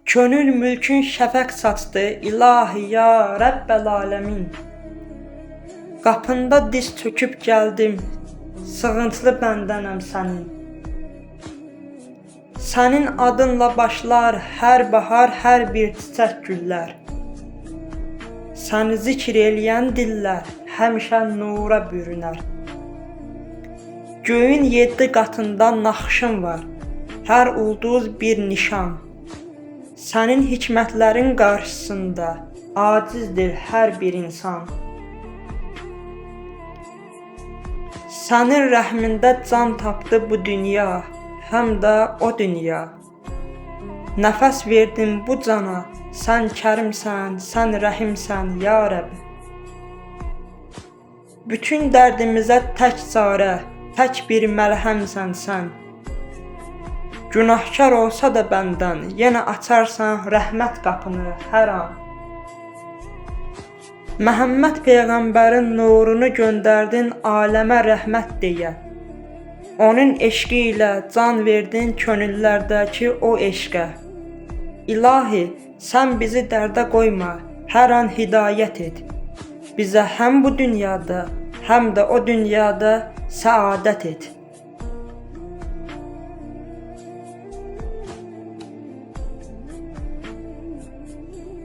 Könül mülkün şəfəq saçdı, ilahi ya Rəbbəl aləmin. Qapında diz çöküb gəldim, sığıntılı bəndənəm sənin. Sənin adınla başlar hər bahar, hər bir çiçək güllər. Səni zikr eləyən dillər həmişə nura bürünər. Göyün 7 qatında naxışın var, hər ulduz bir nişan. Sənin hikmətlərin qarşısında acizdir hər bir insan. Sənin rəhmində can tapdı bu dünya, həm də o dünya. Nəfəs verdin bu cana, sən kərimsən, sən rəhimsən ya Rəbb. Bütün dərdimizə tək çarə, tək bir məlhəmsən sən. Günahkar olsa da bəndən, yenə açarsan rəhmət qapını hər an. Məhəmməd Peyğəmbərin nurunu göndərdin aləmə rəhmət deyə. Onun eşqi ilə can verdin könüllərdəki o eşqə. İlahi, sən bizi dərdə qoyma, hər an hidayət et. Bizə həm bu dünyada, həm də o dünyada səadət et.